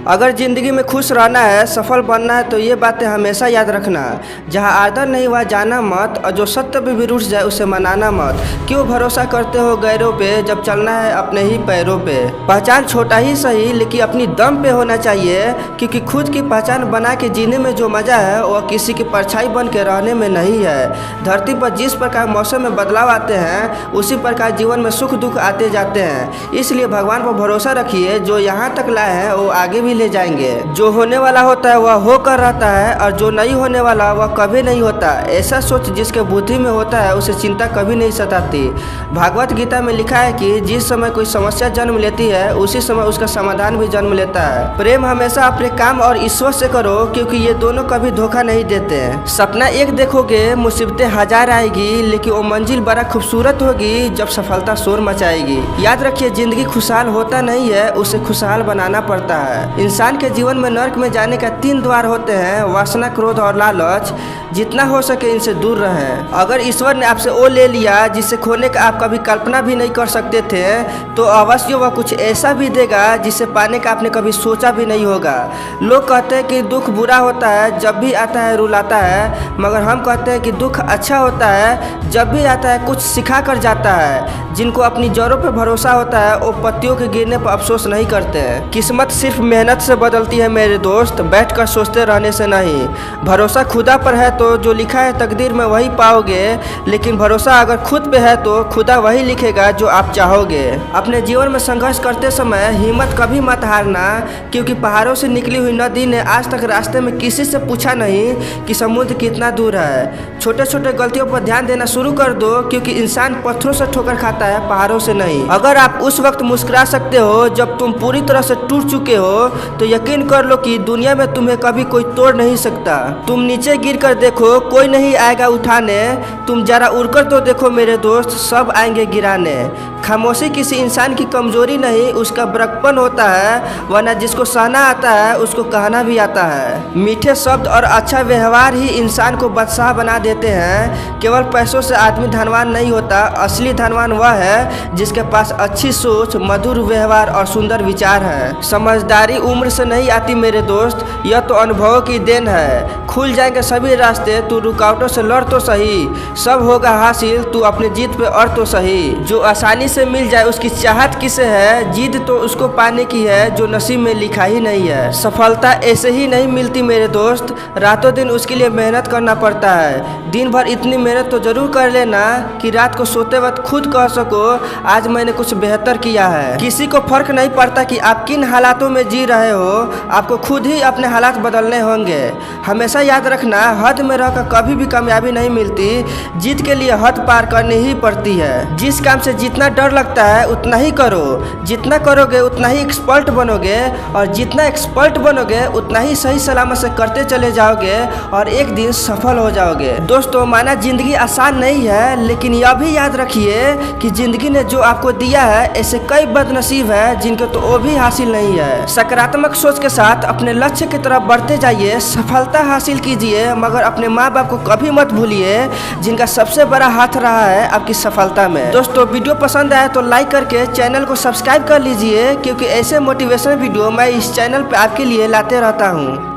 अगर ज़िंदगी में खुश रहना है, सफल बनना है तो ये बातें हमेशा याद रखना। जहाँ आदर नहीं वहाँ जाना मत, और जो सत्य पे भी रूठ जाए उसे मनाना मत। क्यों भरोसा करते हो गैरों पे जब चलना है अपने ही पैरों पे। पहचान छोटा ही सही लेकिन अपनी दम पे होना चाहिए, क्योंकि खुद की पहचान बना के जीने में जो मज़ा है वह किसी की परछाई बन के रहने में नहीं है। धरती पर जिस प्रकार मौसम में बदलाव आते हैं उसी प्रकार जीवन में सुख दुख आते जाते हैं। इसलिए भगवान पर भरोसा रखिए, जो यहाँ तक लाए हैं वो आगे भी ले जाएंगे। जो होने वाला होता है वह होकर रहता है, और जो नहीं होने वाला वह कभी नहीं होता। ऐसा सोच जिसके बुद्धि में होता है उसे चिंता कभी नहीं सताती। भागवत गीता में लिखा है कि जिस समय कोई समस्या जन्म लेती है उसी समय उसका समाधान भी जन्म लेता है। प्रेम हमेशा अपने काम और ईश्वर से करो, क्योंकि ये दोनों कभी धोखा नहीं देते। सपना एक देखोगे मुसीबतें हजार आएगी, लेकिन वो मंजिल बड़ा खूबसूरत होगी जब सफलता शोर मचाएगी। याद रखिए, जिंदगी खुशहाल होता नहीं है, उसे खुशहाल बनाना पड़ता है। इंसान के जीवन में नर्क में जाने का 3 द्वार होते हैं, वासना, क्रोध और लालच। जितना हो सके इनसे दूर रहें। अगर ईश्वर ने आपसे वो ले लिया जिसे खोने का आप कभी कल्पना भी नहीं कर सकते थे, तो अवश्य वह कुछ ऐसा भी देगा जिसे पाने का आपने कभी सोचा भी नहीं होगा। लोग कहते हैं कि दुख बुरा होता है, जब भी आता है रुलाता है, मगर हम कहते हैं कि दुख अच्छा होता है, जब भी आता है कुछ सिखा कर जाता है। जिनको अपनी जड़ों पर भरोसा होता है वो पत्तियों के गिरने पर अफसोस नहीं करते हैं। किस्मत सिर्फ मेहनत से बदलती है मेरे दोस्त, बैठकर सोचते रहने से नहीं। भरोसा खुदा पर है तो जो लिखा है तकदीर में वही पाओगे, लेकिन भरोसा अगर खुद पे है तो खुदा वही लिखेगा जो आप चाहोगे। अपने जीवन में संघर्ष करते समय हिम्मत कभी मत हारना, क्योंकि पहाड़ों से निकली हुई नदी ने आज तक रास्ते में किसी से पूछा नहीं कि समुद्र कितना दूर है। छोटे छोटे गलतियों पर ध्यान देना शुरू कर दो, क्योंकि इंसान पत्थरों से ठोकर खाता है, पहाड़ों से नहीं। अगर आप उस वक्त मुस्कुरा सकते हो जब तुम पूरी तरह से टूट चुके हो, तो यकीन कर लो कि दुनिया में तुम्हें कभी कोई तोड़ नहीं सकता। तुम नीचे गिर कर देखो, कोई नहीं आएगा उठाने। तुम जरा उड़कर तो देखो मेरे दोस्त, सब आएंगे गिराने। खामोशी किसी इंसान की कमजोरी नहीं, उसका बड़कपन होता है, वरना जिसको सहना आता है उसको कहना भी आता है। मीठे शब्द और अच्छा व्यवहार ही इंसान को बादशाह बना देते हैं। केवल पैसों से आदमी धनवान नहीं होता, असली धनवान वह है जिसके पास अच्छी सोच, मधुर व्यवहार और सुंदर विचार है। समझदारी उम्र से नहीं आती मेरे दोस्त, यह तो अनुभव की देन है। खुल जाएंगे सभी रास्ते, तू रुकावटों से लड़ तो सही। सब होगा हासिल, तू अपनी जीत पे अड़ तो सही। जो आसानी से मिल जाए उसकी चाहत किसे है, जीत तो उसको पाने की है जो नसीब में लिखा ही नहीं है। सफलता ऐसे ही नहीं मिलती मेरे दोस्त, रातों दिन उसके लिए मेहनत करना पड़ता है। दिन भर इतनी मेहनत तो जरूर कर लेना कि रात को सोते वक्त खुद कह सको आज मैंने कुछ बेहतर किया है। किसी को फर्क नहीं पड़ता कि आप किन हालातों में जी रहे हो, आपको खुद ही अपने हालात बदलने होंगे। हमेशा याद रखना, हद में रहकर कभी भी कामयाबी नहीं मिलती, जीत के लिए हद पार करनी ही पड़ती है। जिस काम से जितना डर लगता है उतना ही करो, जितना करोगे उतना ही एक्सपर्ट बनोगे, और जितना एक्सपर्ट बनोगे उतना ही सही सलामत से करते चले जाओगे और एक दिन सफल हो जाओगे। दोस्तों, माना जिंदगी आसान नहीं है, लेकिन यह भी याद रखिए कि जिंदगी ने जो आपको दिया है ऐसे कई बदनसीब है जिनके तो वो भी हासिल नहीं है। सकारात्मक सोच के साथ अपने लक्ष्य की तरफ बढ़ते जाइए, सफलता हासिल कीजिए, मगर अपने माँ बाप को कभी मत भूलिए जिनका सबसे बड़ा हाथ रहा है आपकी सफलता में। दोस्तों, वीडियो पसंद आया तो लाइक करके चैनल को सब्सक्राइब कर लीजिए, क्योंकि ऐसे मोटिवेशनल वीडियो मैं इस चैनल पे आपके लिए लाते रहता हूँ।